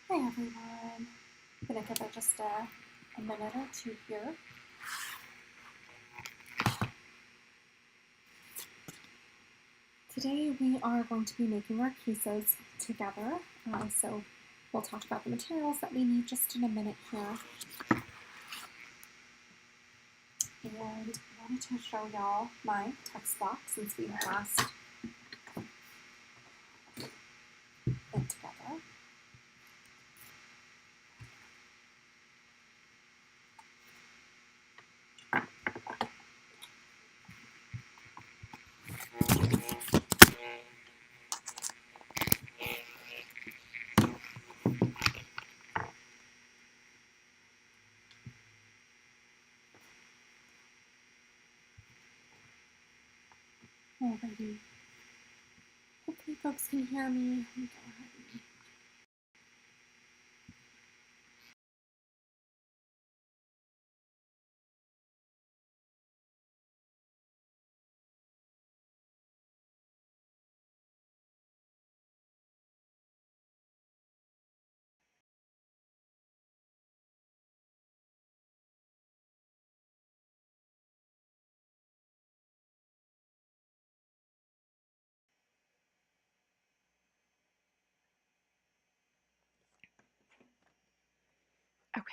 Hi everyone. I'm gonna give it just a minute or two here. Today we are going to be making our cases together. So we'll talk about the materials that we need just in a minute here. And I wanted to show y'all my text block since we last been together. Alrighty. Hopefully folks can hear me. Let me go ahead and okay.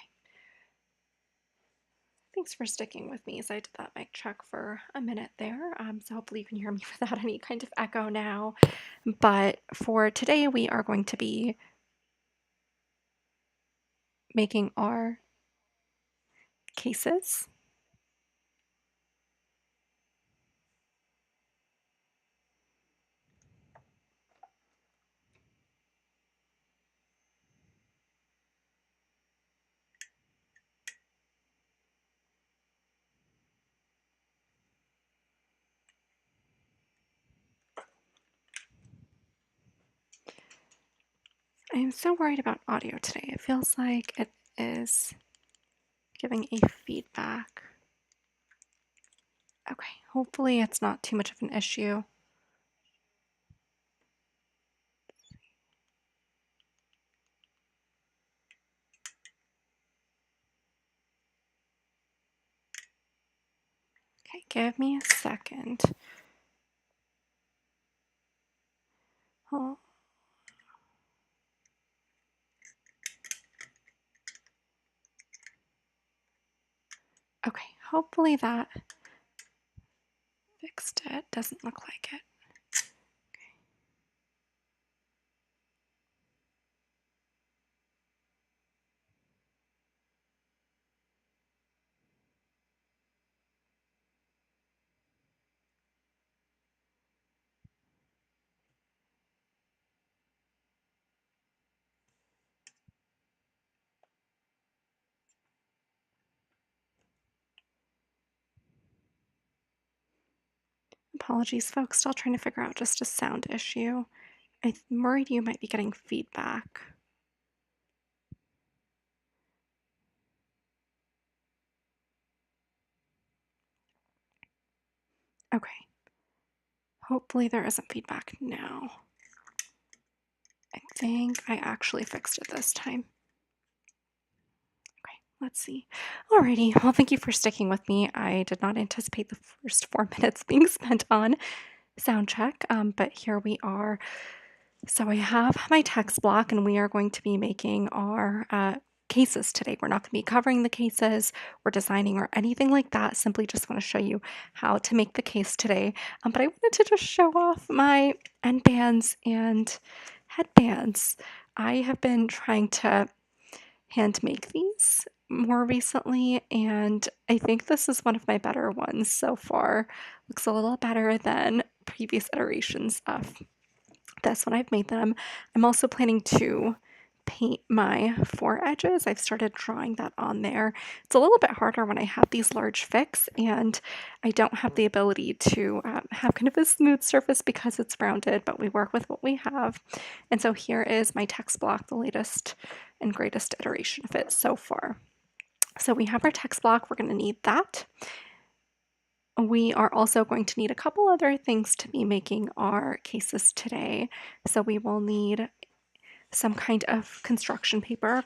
Thanks for sticking with me as I did that mic check for a minute there. So hopefully you can hear me without any kind of echo now. But for today, we are going to be making our cases. I am so worried about audio today. It feels like it is giving a feedback. Okay, hopefully it's not too much of an issue. Okay, give me a second. Oh. Okay, hopefully that fixed it. Doesn't look like it. Apologies, folks. Still trying to figure out just a sound issue. I'm worried you might be getting feedback. Okay. Hopefully there isn't feedback now. I think I actually fixed it this time. Okay, let's see. Alrighty, well, thank you for sticking with me. I did not anticipate the first 4 minutes being spent on sound check, but here we are. So I have my text block, and we are going to be making our cases today. We're not going to be covering the cases or designing or anything like that. Simply just want to show you how to make the case today. But I wanted to just show off my end bands and headbands. I have been trying to hand make these more recently, and I think this is one of my better ones so far. Looks a little better than previous iterations of this when I've made them. I'm also planning to paint my foredges. I've started drawing that on there. It's a little bit harder when I have these large fix and I don't have the ability to have kind of a smooth surface because it's rounded, but we work with what we have. And so here is my text block, the latest and greatest iteration of it so far. So we have our text block, we're going to need that. We are also going to need a couple other things to be making our cases today. So we will need some kind of construction paper,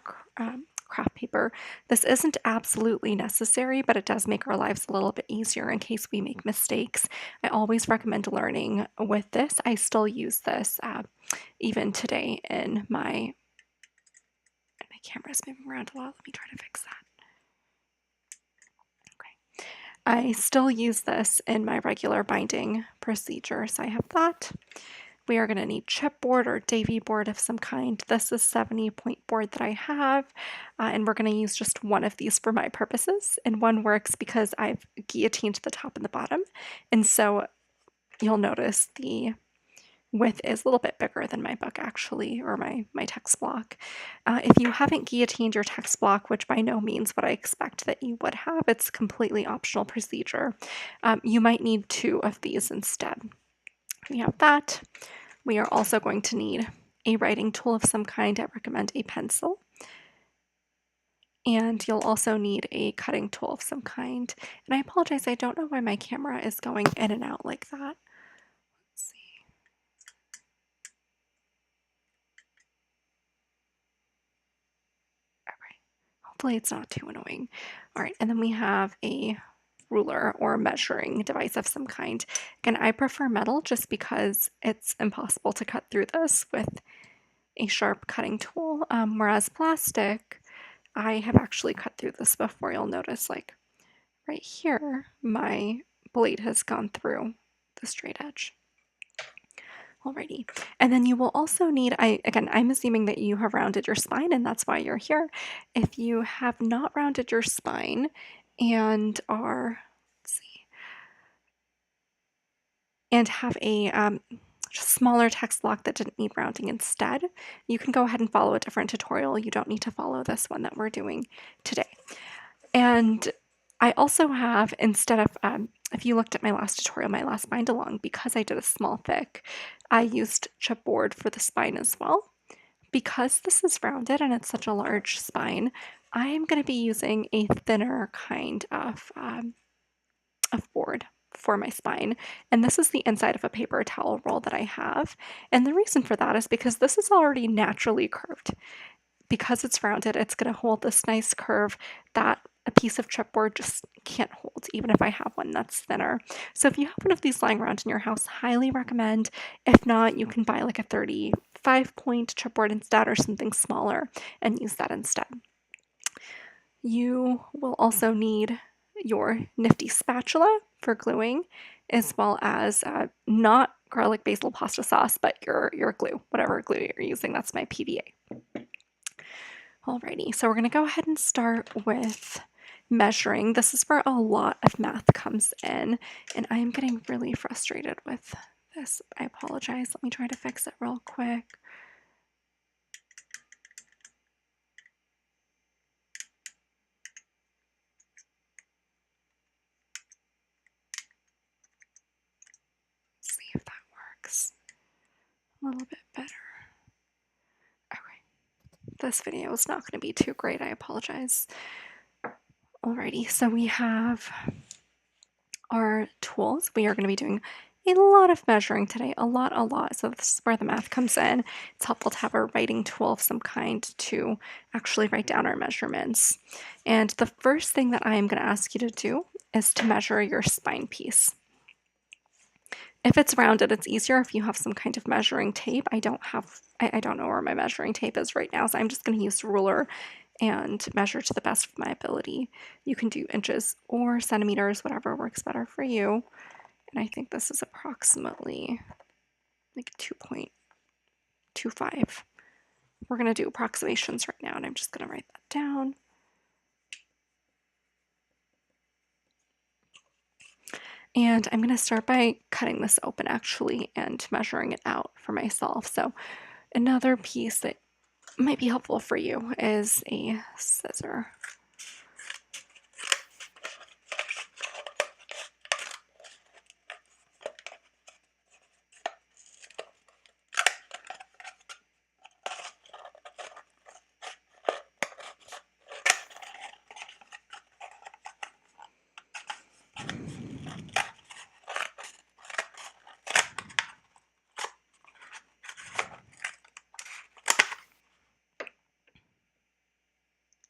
craft paper. This isn't absolutely necessary, but it does make our lives a little bit easier in case we make mistakes. I always recommend learning with this. I still use this even today in my camera is moving around a lot. Let me try to fix that. Okay. I still use this in my regular binding procedure, so I have that. We are going to need chipboard or Davy board of some kind. This is 70-point board that I have, and we're going to use just one of these for my purposes. And one works because I've guillotined the top and the bottom, and so you'll notice the width is a little bit bigger than my book actually, or my text block. If you haven't guillotined your text block, which by no means would I expect that you would have, it's completely optional procedure. You might need 2 of these instead. We have that. We are also going to need a writing tool of some kind. I recommend a pencil. And you'll also need a cutting tool of some kind. And I apologize, I don't know why my camera is going in and out like that. Let's see. Okay. Hopefully it's not too annoying. All right, and then we have a ruler or measuring device of some kind. Again, I prefer metal just because it's impossible to cut through this with a sharp cutting tool, whereas plastic, I have actually cut through this before. You'll notice, like, right here, my blade has gone through the straight edge. Alrighty, and then you will also need, I'm assuming that you have rounded your spine and that's why you're here. If you have not rounded your spine and are, let's see, and have a smaller text block that didn't need rounding instead, you can go ahead and follow a different tutorial. You don't need to follow this one that we're doing today. And I also have, instead of, if you looked at my last tutorial, my last bind along, because I did a small thick, I used chipboard for the spine as well. Because this is rounded and it's such a large spine, I am going to be using a thinner kind of board for my spine, and this is the inside of a paper towel roll that I have. And the reason for that is because this is already naturally curved. Because it's rounded, it's going to hold this nice curve that a piece of chipboard just can't hold, even if I have one that's thinner. So if you have one of these lying around in your house, highly recommend. If not, you can buy like a 35-point chipboard instead or something smaller and use that instead. You will also need your nifty spatula for gluing, as well as not garlic basil pasta sauce, but your glue, whatever glue you're using. That's my PVA. Alrighty, so we're going to go ahead and start with measuring. This is where a lot of math comes in, and I am getting really frustrated with this. I apologize. Let me try to fix it real quick. See if that works a little bit better. Okay, this video is not going to be too great. I apologize. Alrighty, so we have our tools. We are going to be doing a lot of measuring today, a lot. So this is where the math comes in. It's helpful to have a writing tool of some kind to actually write down our measurements. And the first thing that I am going to ask you to do is to measure your spine piece. If it's rounded, it's easier if you have some kind of measuring tape. I don't know where my measuring tape is right now, so I'm just going to use a ruler and measure to the best of my ability. You can do inches or centimeters, whatever works better for you. And I think this is approximately like 2.25. We're going to do approximations right now, and I'm just going to write that down. And I'm going to start by cutting this open actually and measuring it out for myself. So another piece that might be helpful for you is a scissor.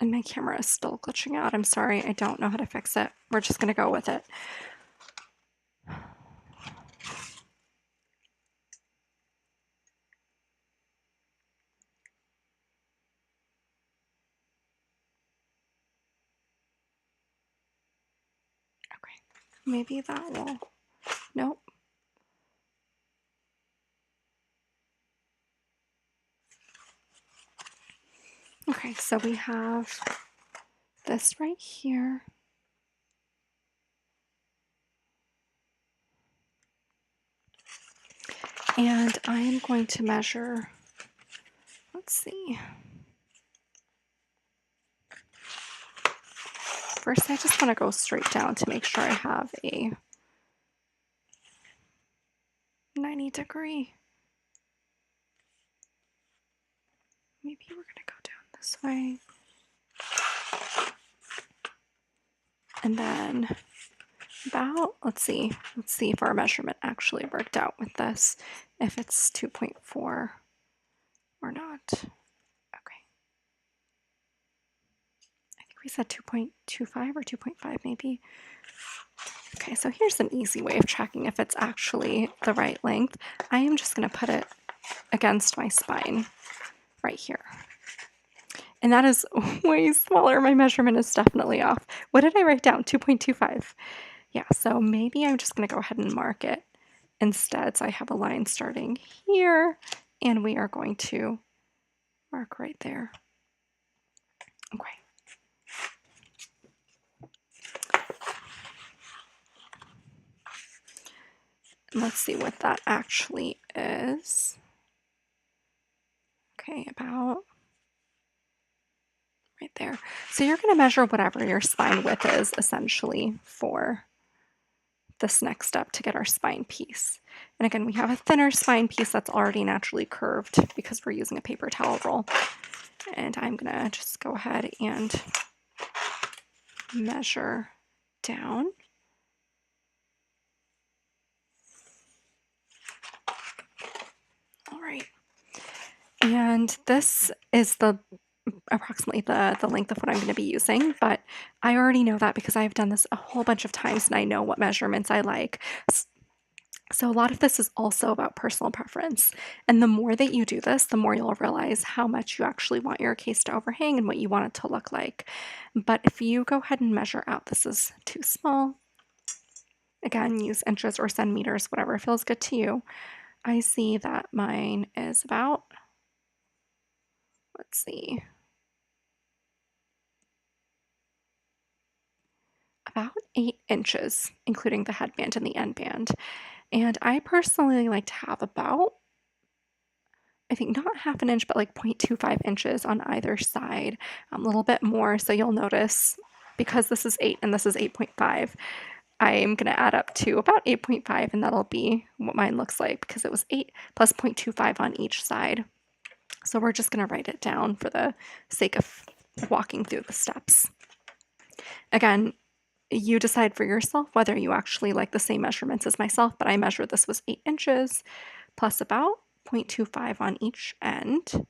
And my camera is still glitching out. I'm sorry, I don't know how to fix it. We're just gonna go with it. Okay, maybe that will, nope. Okay, so we have this right here. And I am going to measure, let's see. First, I just want to go straight down to make sure I have a 90-degree. Maybe we're going to go down this way. And then about, let's see if our measurement actually worked out with this, if it's 2.4 or not. Okay. I think we said 2.25 or 2.5 maybe. Okay, so here's an easy way of checking if it's actually the right length. I am just going to put it against my spine right here. And that is way smaller. My measurement is definitely off. What did I write down? 2.25. Yeah, so maybe I'm just going to go ahead and mark it instead. So I have a line starting here, and we are going to mark right there. Okay. Let's see what that actually is. Okay, about right there. So you're going to measure whatever your spine width is essentially for this next step to get our spine piece. And again, we have a thinner spine piece that's already naturally curved because we're using a paper towel roll. And I'm going to just go ahead and measure down. All right. And this is approximately the length of what I'm going to be using, but I already know that because I've done this a whole bunch of times and I know what measurements I like. So a lot of this is also about personal preference. And the more that you do this, the more you'll realize how much you actually want your case to overhang and what you want it to look like. But if you go ahead and measure out, this is too small. Again, use inches or centimeters, whatever feels good to you. I see that mine is about, let's see, about 8 inches, including the headband and the end band. And I personally like to have about, I think not half an inch, but like 0.25 inches on either side, a little bit more. So you'll notice because this is 8 and this is 8.5, I am going to add up to about 8.5, and that'll be what mine looks like because it was 8 plus 0.25 on each side. So we're just going to write it down for the sake of walking through the steps. Again, you decide for yourself whether you actually like the same measurements as myself, but I measured this was 8 inches plus about 0.25 on each end.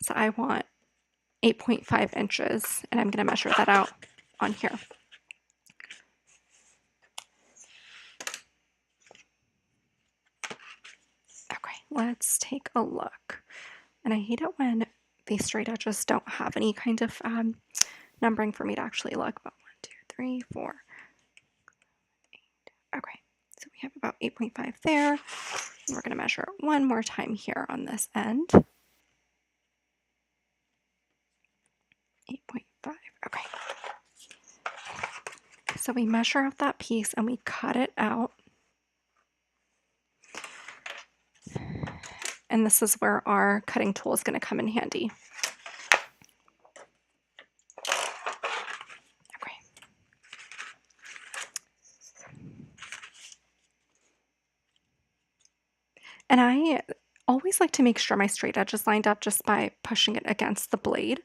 So I want 8.5 inches, and I'm going to measure that out on here. Okay, let's take a look. And I hate it when these straight edges don't have any kind of numbering for me to actually look. But 1, 2, 3, 4, 8. Okay, so we have about 8.5 there. And we're going to measure one more time here on this end. 8.5. Okay. So we measure out that piece and we cut it out. And this is where our cutting tool is going to come in handy. Okay. And I always like to make sure my straight edge is lined up just by pushing it against the blade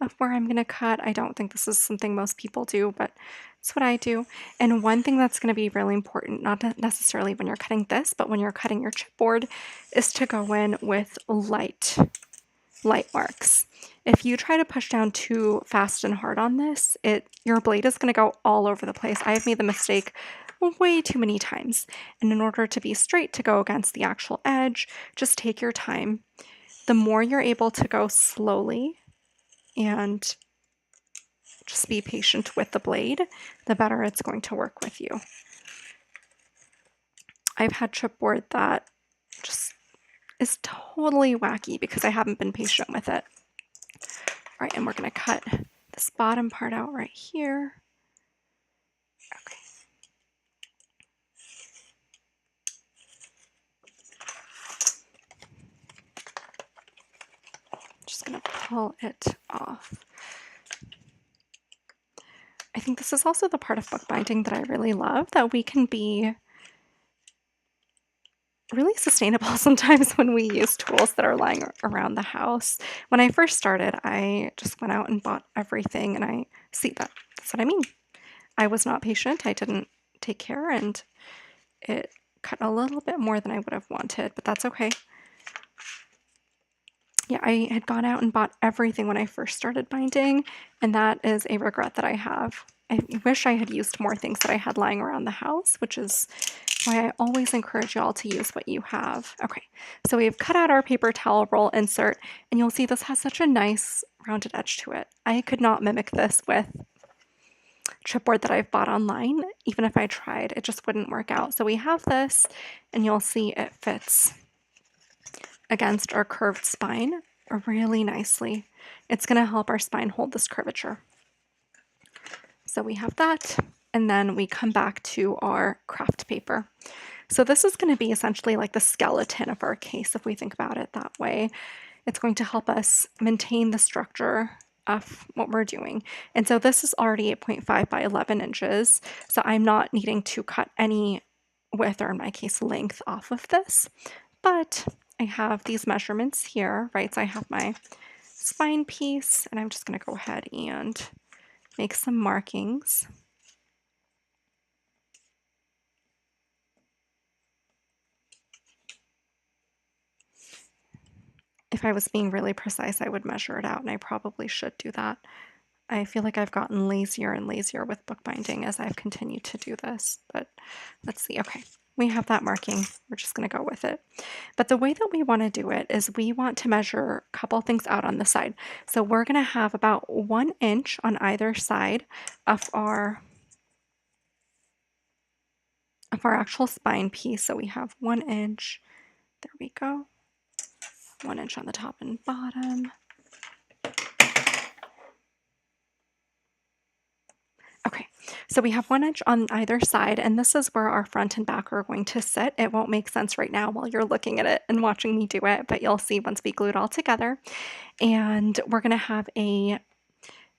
of where I'm going to cut. I don't think this is something most people do, but it's what I do. And one thing that's going to be really important, not necessarily when you're cutting this, but when you're cutting your chipboard, is to go in with light light marks. If you try to push down too fast and hard on this, your blade is going to go all over the place. I've made the mistake way too many times. And in order to be straight to go against the actual edge, just take your time. The more you're able to go slowly and just be patient with the blade, the better it's going to work with you. I've had chipboard that just is totally wacky because I haven't been patient with it. All right, and we're going to cut this bottom part out right here. Okay. Just going to pull it off. I think this is also the part of bookbinding that I really love, that we can be really sustainable sometimes when we use tools that are lying around the house. When I first started, I just went out and bought everything, and that's what I mean. I was not patient. I didn't take care, and it cut a little bit more than I would have wanted, but that's okay. Yeah, I had gone out and bought everything when I first started binding, and that is a regret that I have. I wish I had used more things that I had lying around the house, which is why I always encourage y'all to use what you have. Okay, so we've cut out our paper towel roll insert, and you'll see this has such a nice rounded edge to it. I could not mimic this with chipboard that I've bought online. Even if I tried, it just wouldn't work out. So we have this, and you'll see it fits against our curved spine really nicely. It's going to help our spine hold this curvature. So we have that, and then we come back to our craft paper. So this is going to be essentially like the skeleton of our case if we think about it that way. It's going to help us maintain the structure of what we're doing. And so this is already 8.5 by 11 inches, so I'm not needing to cut any width, or in my case length, off of this. But I have these measurements here, right? So I have my spine piece, and I'm just going to go ahead and make some markings. If I was being really precise, I would measure it out, and I probably should do that. I feel like I've gotten lazier and lazier with bookbinding as I've continued to do this, but let's see. Okay, we have that marking. We're just going to go with it. But the way that we want to do it is we want to measure a couple things out on the side. So we're going to have about 1 inch on either side of our actual spine piece. So we have 1 inch. There we go. 1 inch on the top and bottom. Okay, so we have 1 inch on either side, and this is where our front and back are going to sit. It won't make sense right now while you're looking at it and watching me do it, but you'll see once we glue it all together. And we're going to have a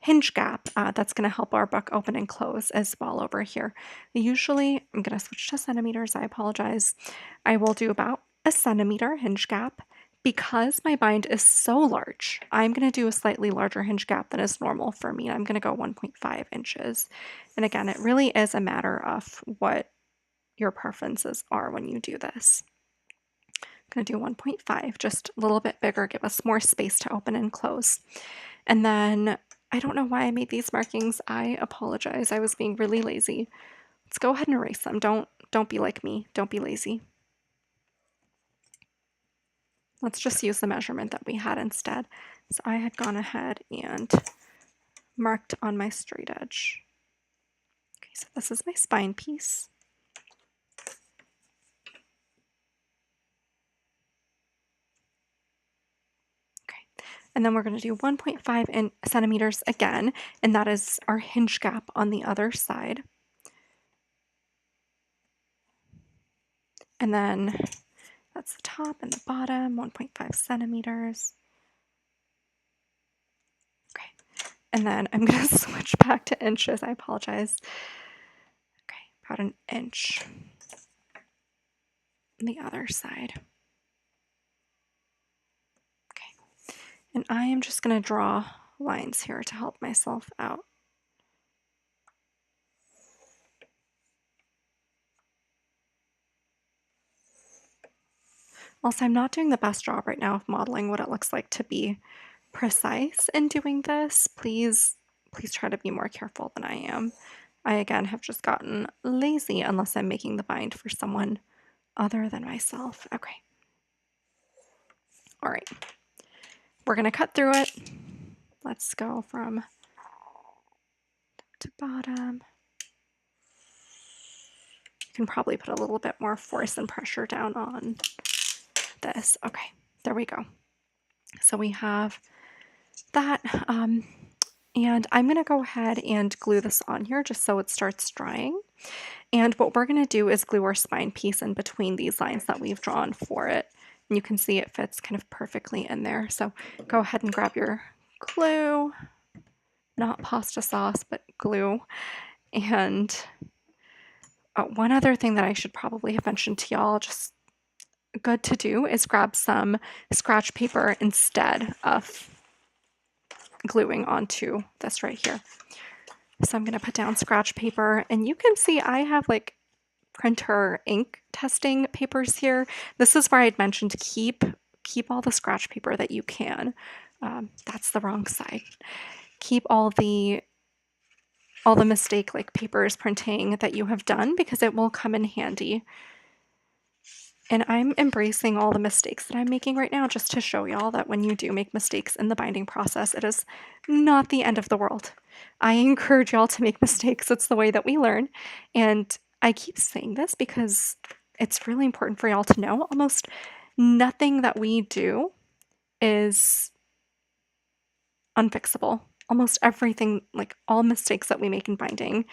hinge gap that's going to help our book open and close as well over here. Usually, I'm going to switch to centimeters. I apologize. I will do about a centimeter hinge gap. Because my bind is so large, I'm going to do a slightly larger hinge gap than is normal for me. I'm going to go 1.5 inches. And again, it really is a matter of what your preferences are when you do this. I'm going to do 1.5, just a little bit bigger, give us more space to open and close. And then I don't know why I made these markings. I apologize. I was being really lazy. Let's go ahead and erase them. Don't be like me. Don't be lazy. Let's just use the measurement that we had instead. So I had gone ahead and marked on my straight edge. Okay, so this is my spine piece. Okay, and then we're going to do 1.5 centimeters again, and that is our hinge gap on the other side. And then that's the top and the bottom, 1.5 centimeters. Okay, and then I'm going to switch back to inches. I apologize. Okay, about an inch on the other side. Okay, and I am just going to draw lines here to help myself out. Also, I'm not doing the best job right now of modeling what it looks like to be precise in doing this. Please try to be more careful than I am. I, again, have just gotten lazy unless I'm making the bind for someone other than myself. Okay. All right. We're going to cut through it. Let's go from top to bottom. You can probably put a little bit more force and pressure down on this. Okay, there we go. So we have that. And I'm going to go ahead and glue this on here just so it starts drying. And what we're going to do is glue our spine piece in between these lines that we've drawn for it. And you can see it fits kind of perfectly in there. So go ahead and grab your glue, not pasta sauce, but glue. And one other thing that I should probably have mentioned to y'all, just good to do, is grab some scratch paper instead of gluing onto this right here. So I'm going to put down scratch paper, and you can see I have like printer ink testing papers here. This is where I'd mentioned keep all the scratch paper that you can. That's the wrong side. Keep all the mistake like papers printing that you have done because it will come in handy. And I'm embracing all the mistakes that I'm making right now just to show y'all that when you do make mistakes in the binding process, it is not the end of the world. I encourage y'all to make mistakes. It's the way that we learn. And I keep saying this because it's really important for y'all to know almost nothing that we do is unfixable. Almost everything, like all mistakes that we make in binding,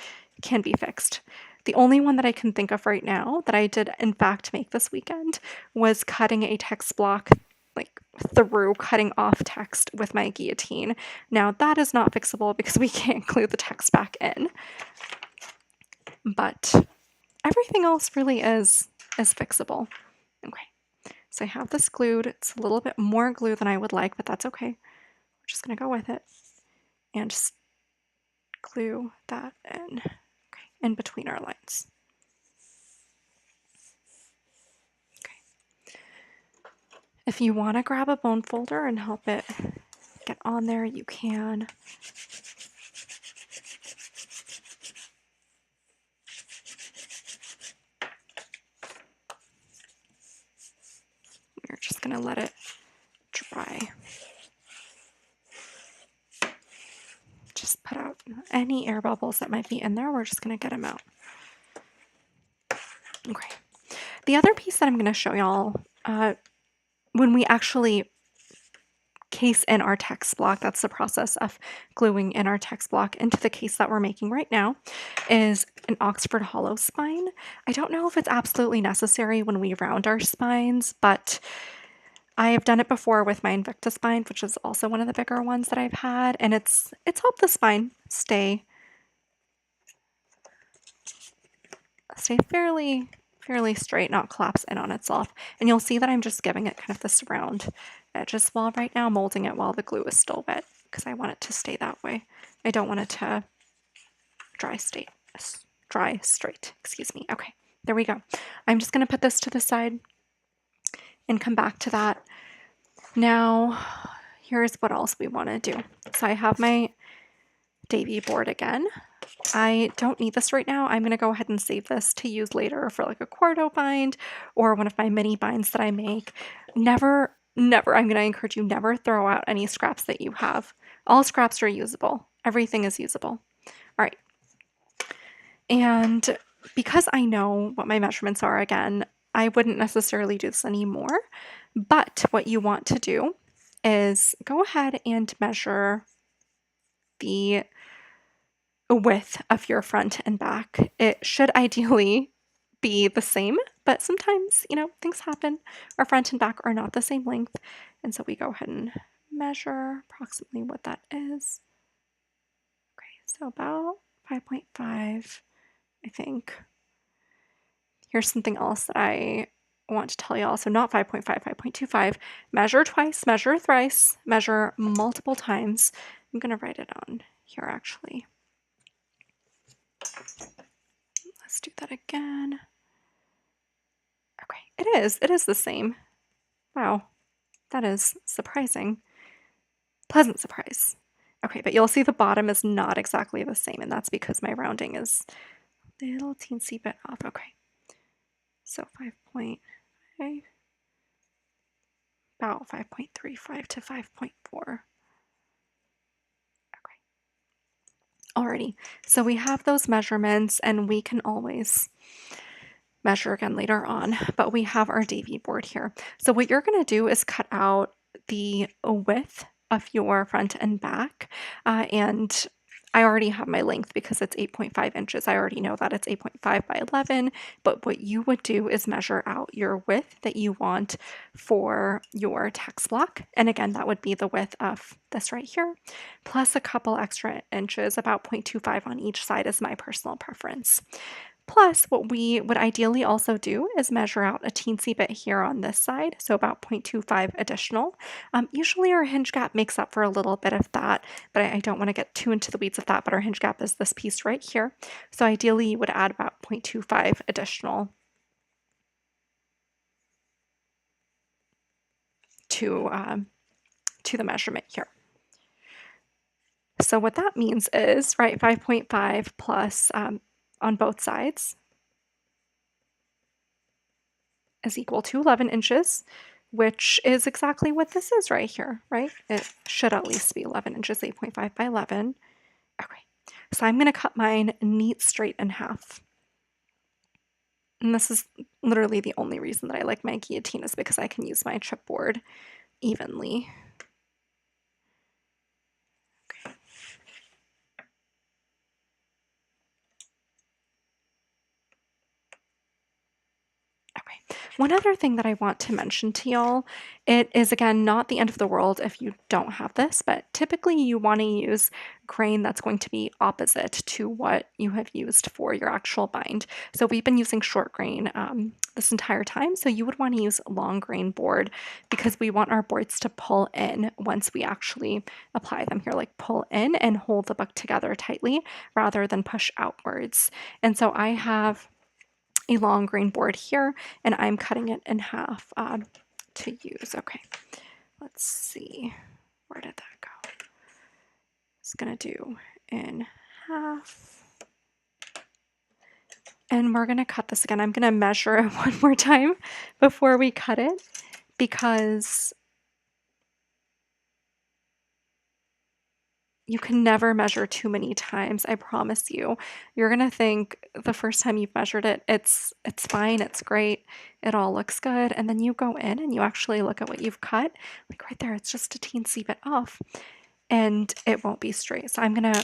can be fixed. The only one that I can think of right now that I did in fact make this weekend was cutting a text block like through cutting off text with my guillotine. Now that is not fixable because we can't glue the text back in. But everything else really is fixable. Okay. So I have this glued. It's a little bit more glue than I would like, but that's okay. We're just going to go with it and just glue that in, okay, in between our lines. Okay. If you want to grab a bone folder and help it get on there, you can. We're just going to let it dry. Just put out any air bubbles that might be in there. We're just going to get them out. Okay. The other piece that I'm going to show y'all, when we actually case in our text block, that's the process of gluing in our text block into the case that we're making right now, is an Oxford hollow spine. I don't know if it's absolutely necessary when we round our spines, but I have done it before with my Invicta spine, which is also one of the bigger ones that I've had, and it's helped the spine stay fairly straight, not collapse in on itself. And you'll see that I'm just giving it kind of this round edges while right now molding it while the glue is still wet because I want it to stay that way. I don't want it to dry straight, excuse me. Okay, there we go. I'm just going to put this to the side and come back to that. Now, here's what else we want to do. So I have my Davy board again. I don't need this right now. I'm going to go ahead and save this to use later for like a quarto bind or one of my mini binds that I make. Never, I'm going to encourage you, never throw out any scraps that you have. All scraps are usable. Everything is usable. All right. And because I know what my measurements are again, I wouldn't necessarily do this anymore. But what you want to do is go ahead and measure the width of your front and back. It should ideally be the same, but sometimes, things happen. Our front and back are not the same length. And so we go ahead and measure approximately what that is. Okay, so about 5.5, I think. Here's something else that I want to tell y'all. So not 5.5, 5.25. Measure twice, measure thrice, measure multiple times. I'm going to write it on here actually. Let's do that again. Okay, it is the same. Wow, that is surprising. Pleasant surprise. Okay, but you'll see the bottom is not exactly the same, and that's because my rounding is a little teensy bit off. Okay, so 5.5, about 5.35 to 5.4. Alrighty, so we have those measurements, and we can always measure again later on, but we have our Davy board here. So what you're going to do is cut out the width of your front and back, and I already have my length because it's 8.5 inches. I already know that it's 8.5 by 11, but what you would do is measure out your width that you want for your text block. And again, that would be the width of this right here, plus a couple extra inches, about 0.25 on each side is my personal preference. Plus, what we would ideally also do is measure out a teensy bit here on this side, so about 0.25 additional. Usually our hinge gap makes up for a little bit of that, but I don't want to get too into the weeds of that, but our hinge gap is this piece right here. So ideally you would add about 0.25 additional to the measurement here. So what that means is, right, 5.5 plus on both sides is equal to 11 inches, which is exactly what this is right here, right? It should at least be 11 inches, 8.5 by 11. Okay, so I'm going to cut mine neat straight in half. And this is literally the only reason that I like my guillotine is because I can use my chipboard evenly. Okay. Okay. One other thing that I want to mention to y'all, it is again not the end of the world if you don't have this, but typically you want to use grain that's going to be opposite to what you have used for your actual bind. So we've been using short grain this entire time, so you would want to use long grain board because we want our boards to pull in once we actually apply them here, like pull in and hold the book together tightly rather than push outwards. And so I have a long grain board here, and I'm cutting it in half to use. Okay, let's see. Where did that go? It's gonna do in half. And we're gonna cut this again. I'm gonna measure it one more time before we cut it because you can never measure too many times, I promise you. You're gonna think the first time you've measured it, it's fine, it's great, it all looks good, and then you go in and you actually look at what you've cut, like right there, it's just a teensy bit off, and it won't be straight. So I'm gonna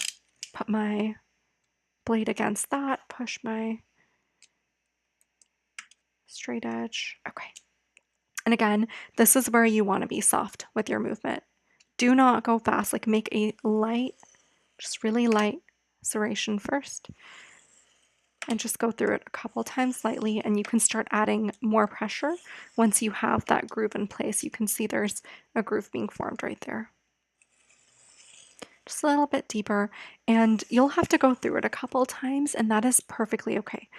put my blade against that, push my straight edge. Okay. And again, this is where you want to be soft with your movement. Do not go fast, like make a light, just really light serration first. And just go through it a couple times lightly, and you can start adding more pressure once you have that groove in place. You can see there's a groove being formed right there. Just a little bit deeper, and you'll have to go through it a couple times, and that is perfectly okay.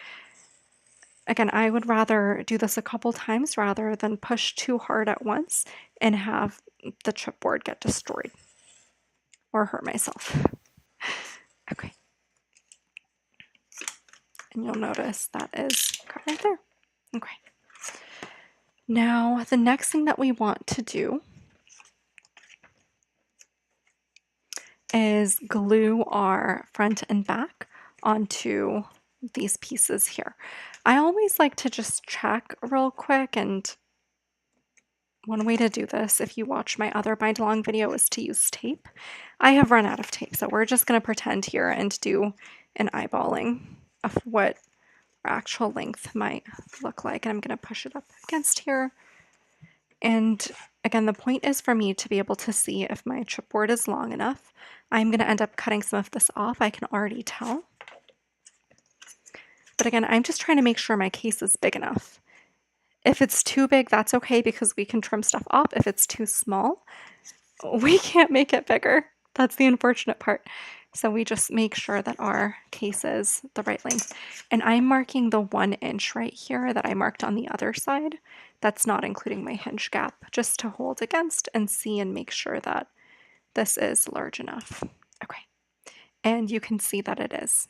Again, I would rather do this a couple times rather than push too hard at once and have the chipboard get destroyed or hurt myself. Okay. And you'll notice that is cut right there. Okay. Now, the next thing that we want to do is glue our front and back onto these pieces here. I always like to just check real quick, and one way to do this, if you watch my other bind along video, is to use tape. I have run out of tape, so we're just going to pretend here and do an eyeballing of what our actual length might look like. And I'm going to push it up against here. And again, the point is for me to be able to see if my chipboard is long enough. I'm going to end up cutting some of this off, I can already tell. But again, I'm just trying to make sure my case is big enough. If it's too big, that's okay because we can trim stuff off. If it's too small, we can't make it bigger. That's the unfortunate part. So we just make sure that our case is the right length. And I'm marking the 1 inch right here that I marked on the other side. That's not including my hinge gap, just to hold against and see and make sure that this is large enough. Okay, and you can see that it is.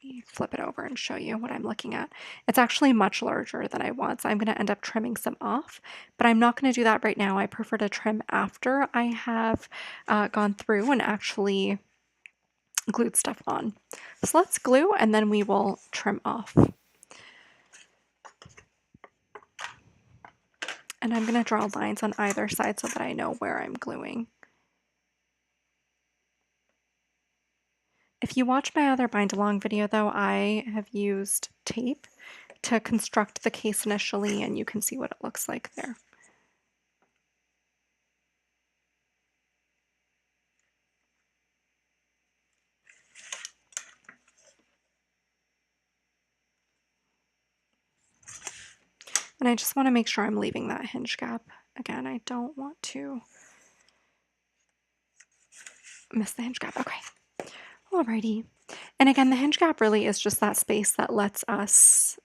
Let me flip it over and show you what I'm looking at. It's actually much larger than I want, so I'm going to end up trimming some off, but I'm not going to do that right now. I prefer to trim after I have gone through and actually glued stuff on. So let's glue and then we will trim off. And I'm going to draw lines on either side so that I know where I'm gluing. If you watch my other bind along video though, I have used tape to construct the case initially, and you can see what it looks like there. And I just want to make sure I'm leaving that hinge gap. Again, I don't want to miss the hinge gap. Okay, alrighty. And again, the hinge gap really is just that space that lets us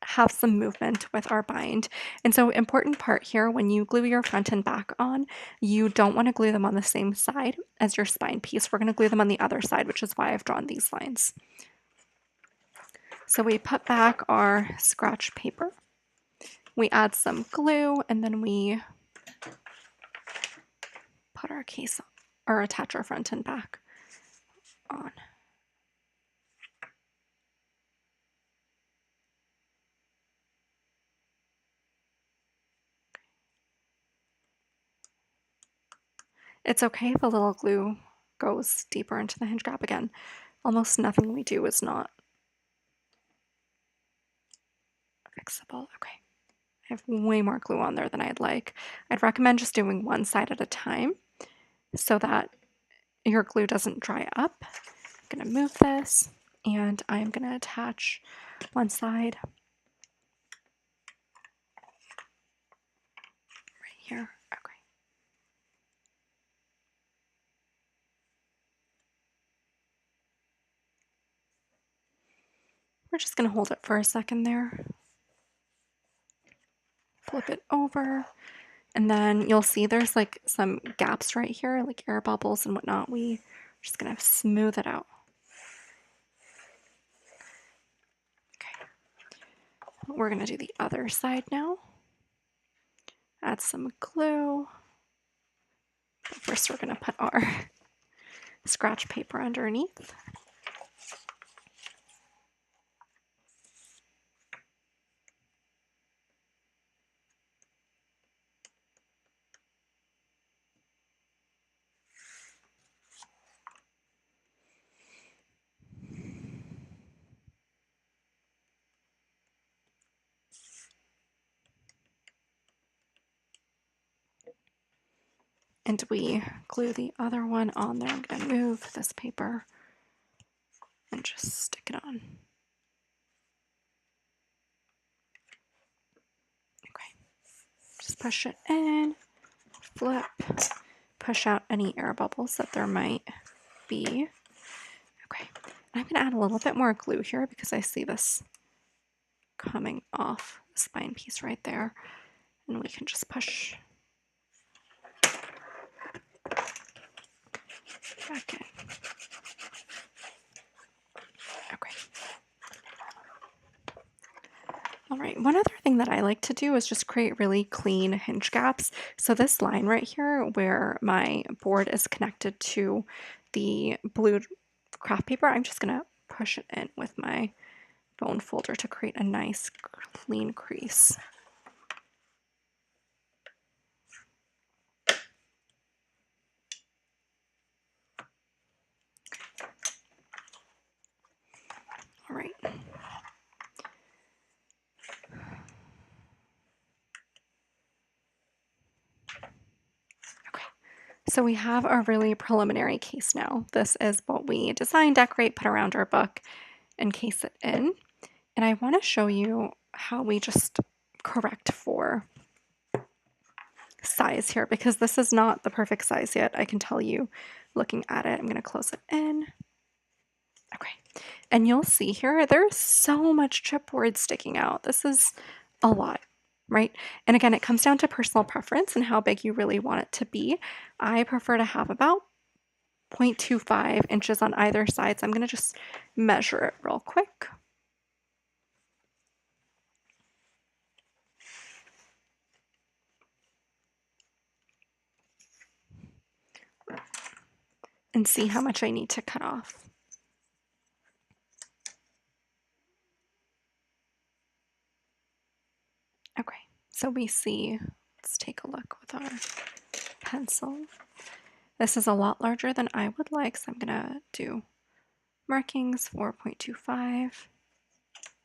have some movement with our bind. And so important part here, when you glue your front and back on, you don't want to glue them on the same side as your spine piece. We're going to glue them on the other side, which is why I've drawn these lines. So we put back our scratch paper, we add some glue, and then we put our case or attach our front and back on. It's okay if a little glue goes deeper into the hinge gap. Again, almost nothing we do is not fixable. Okay, I have way more glue on there than I'd like. I'd recommend just doing one side at a time so that your glue doesn't dry up. I'm gonna move this and I'm gonna attach one side right here. Okay. We're just gonna hold it for a second there. Flip it over. And then you'll see there's like some gaps right here, like air bubbles and whatnot. We're just gonna smooth it out. Okay. We're gonna do the other side now. Add some glue. But first we're gonna put our scratch paper underneath. And we glue the other one on there. I'm gonna move this paper and just stick it on. Okay, just push it in, flip, push out any air bubbles that there might be. Okay, I'm gonna add a little bit more glue here because I see this coming off the spine piece right there. And we can just push back in. Okay. All right, one other thing that I like to do is just create really clean hinge gaps. So this line right here where my board is connected to the blue craft paper, I'm just gonna push it in with my bone folder to create a nice clean crease. All right. So we have a really preliminary case now. This is what we design, decorate, put around our book, and case it in. And I want to show you how we just correct for size here because this is not the perfect size yet. I can tell you looking at it. I'm going to close it in. Okay. And you'll see here, there's so much chipboard sticking out. This is a lot, right? And again, it comes down to personal preference and how big you really want it to be. I prefer to have about 0.25 inches on either side. So I'm going to just measure it real quick. And see how much I need to cut off. Okay, so we see, let's take a look with our pencil. This is a lot larger than I would like, so I'm gonna do markings 4.25 on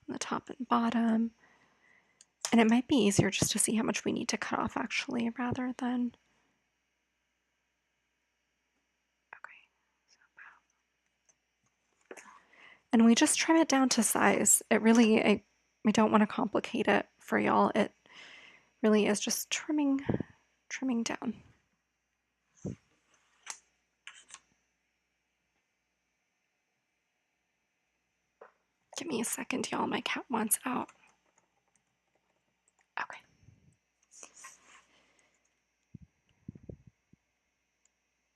the top and bottom. And it might be easier just to see how much we need to cut off actually, rather than, okay. And we just trim it down to size. It really, I don't want to complicate it for y'all. It really is just trimming down. Give me a second, y'all. My cat wants out. Okay.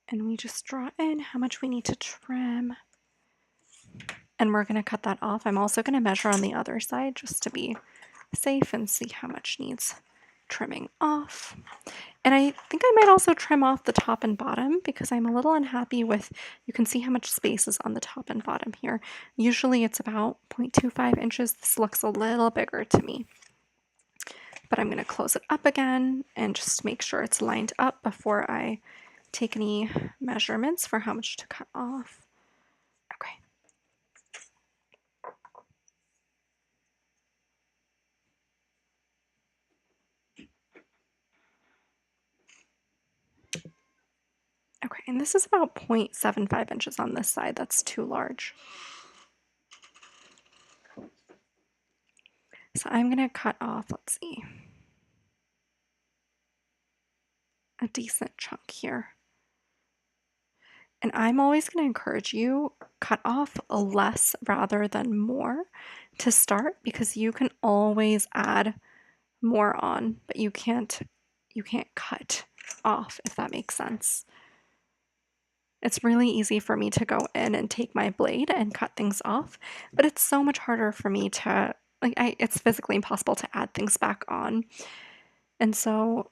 And we just draw in how much we need to trim. And we're going to cut that off. I'm also going to measure on the other side just to be safe and see how much needs trimming off. And I think I might also trim off the top and bottom because I'm a little unhappy with, you can see how much space is on the top and bottom here. Usually it's about 0.25 inches. This looks a little bigger to me. But I'm going to close it up again and just make sure it's lined up before I take any measurements for how much to cut off. Okay. Okay, and this is about 0.75 inches on this side. That's too large. So I'm going to cut off, let's see, a decent chunk here. And I'm always going to encourage you, cut off less rather than more to start because you can always add more on, but you can't cut off, if that makes sense. It's really easy for me to go in and take my blade and cut things off, but it's so much harder for me to, it's physically impossible to add things back on. And so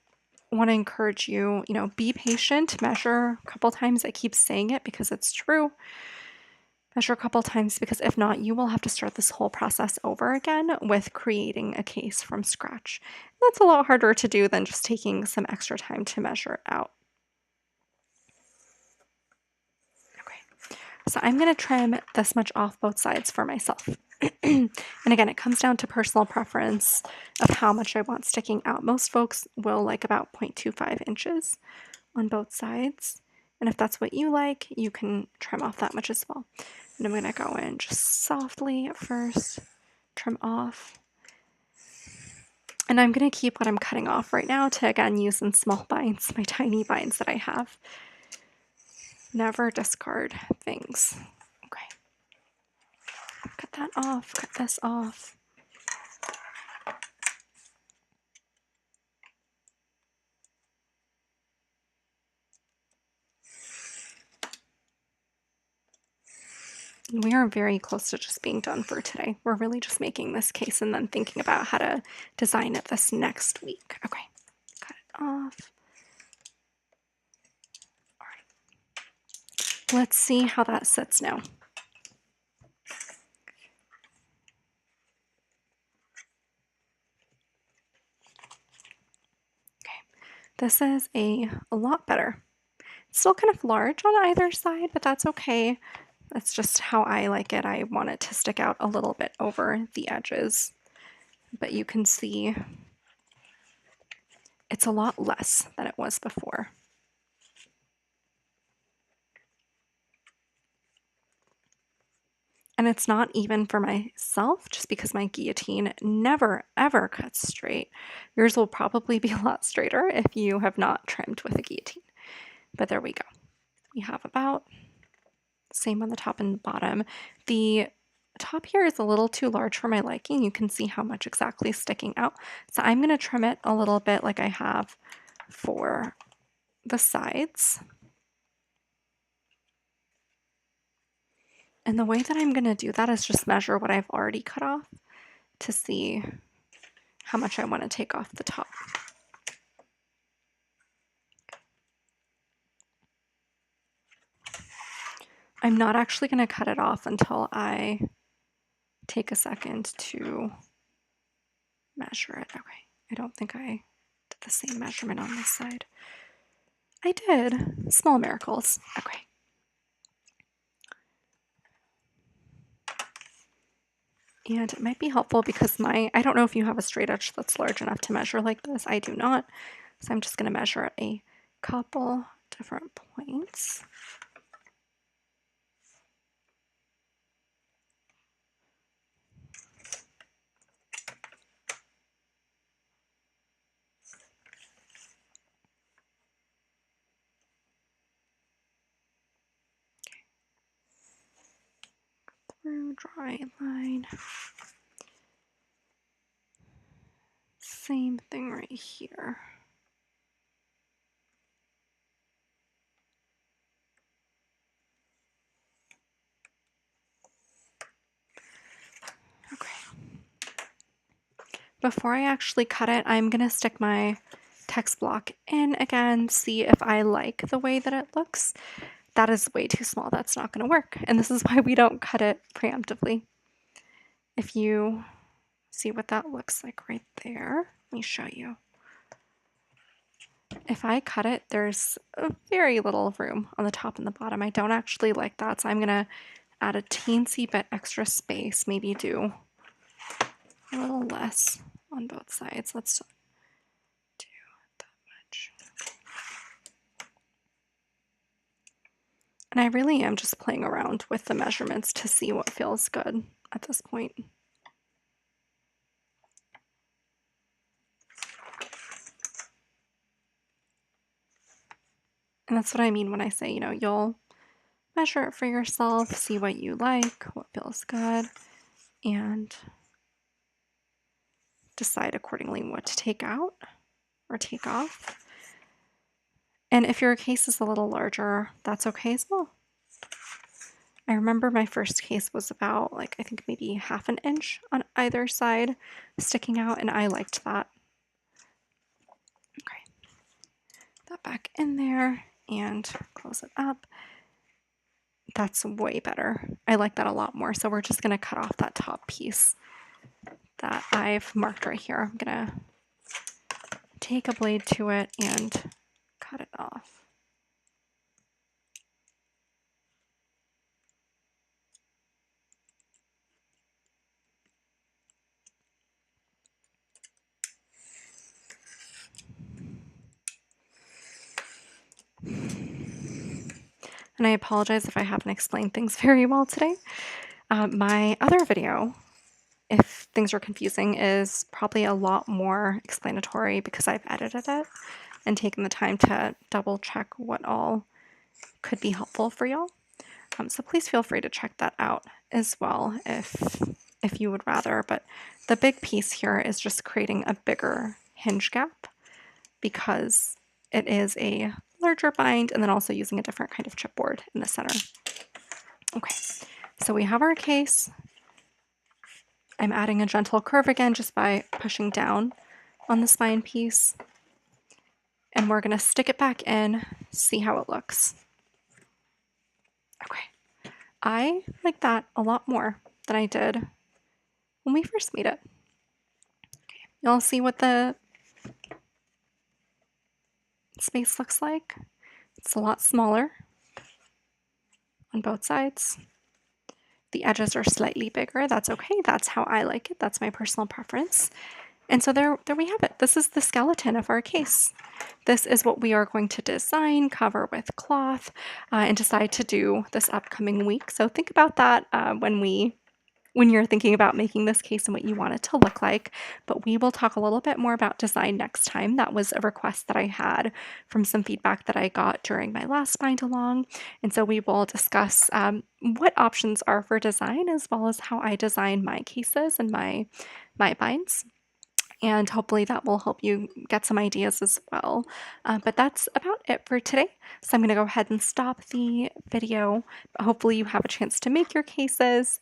I want to encourage you, be patient, measure a couple times. I keep saying it because it's true. Measure a couple times because if not, you will have to start this whole process over again with creating a case from scratch. That's a lot harder to do than just taking some extra time to measure it out. So I'm going to trim this much off both sides for myself. And again, it comes down to personal preference of how much I want sticking out. Most folks will like about 0.25 inches on both sides. And if that's what you like, you can trim off that much as well. And I'm going to go in just softly at first, trim off. And I'm going to keep what I'm cutting off right now to, again, use in small binds, my tiny binds that I have. Never discard things. Okay. Cut that off, cut this off. We are very close to just being done for today. We're really just making this case and then thinking about how to design it this next week. Okay, cut it off. All right. Let's see how that sits now. Okay, this is a lot better. It's still kind of large on either side, but that's okay. That's just how I like it. I want it to stick out a little bit over the edges, but you can see it's a lot less than it was before. And it's not even for myself, just because my guillotine never ever cuts straight. Yours will probably be a lot straighter if you have not trimmed with a guillotine. But there we go. We have about same on the top and bottom. The top here is a little too large for my liking. You can see how much exactly is sticking out. So I'm going to trim it a little bit like I have for the sides. And the way that I'm going to do that is just measure what I've already cut off to see how much I want to take off the top. I'm not actually going to cut it off until I take a second to measure it. Okay, I don't think I did the same measurement on this side. I did. Small miracles. Okay. And it might be helpful because I don't know if you have a straight edge that's large enough to measure like this. I do not. So I'm just going to measure at a couple different points. Through dry line. Same thing right here. Okay. Before I actually cut it, I'm going to stick my text block in again, see if I like the way that it looks. That is way too small. That's not going to work. And this is why we don't cut it preemptively. If you see what that looks like right there, let me show you. If I cut it, there's a very little room on the top and the bottom. I don't actually like that, so I'm going to add a teensy bit extra space, maybe do a little less on both sides. Let's do that much. And I really am just playing around with the measurements to see what feels good at this point. And that's what I mean when I say, you'll measure it for yourself, see what you like, what feels good, and decide accordingly what to take out or take off. And if your case is a little larger, that's okay as well. I remember my first case was about, I think maybe ½ an inch on either side sticking out, and I liked that. Okay, that back in there and close it up. That's way better. I like that a lot more. So we're just going to cut off that top piece that I've marked right here. I'm going to take a blade to it and cut it off. And I apologize if I haven't explained things very well today. My other video, if things are confusing, is probably a lot more explanatory because I've edited it and taken the time to double check what all could be helpful for y'all. So please feel free to check that out as well if you would rather. But the big piece here is just creating a bigger hinge gap because it is a larger bind, and then also using a different kind of chipboard in the center. Okay, so we have our case. I'm adding a gentle curve again just by pushing down on the spine piece. And we're going to stick it back in, see how it looks. Okay, I like that a lot more than I did when we first made it. Okay, y'all see what the space looks like? It's a lot smaller on both sides. The edges are slightly bigger. That's okay. That's how I like it. That's my personal preference. And so there we have it. This is the skeleton of our case. This is what we are going to design, cover with cloth, and decide to do this upcoming week. So think about that when you're thinking about making this case and what you want it to look like. But we will talk a little bit more about design next time. That was a request that I had from some feedback that I got during my last bind along. And so we will discuss what options are for design as well as how I design my cases and my binds. And hopefully that will help you get some ideas as well. But that's about it for today. So I'm going to go ahead and stop the video. Hopefully you have a chance to make your cases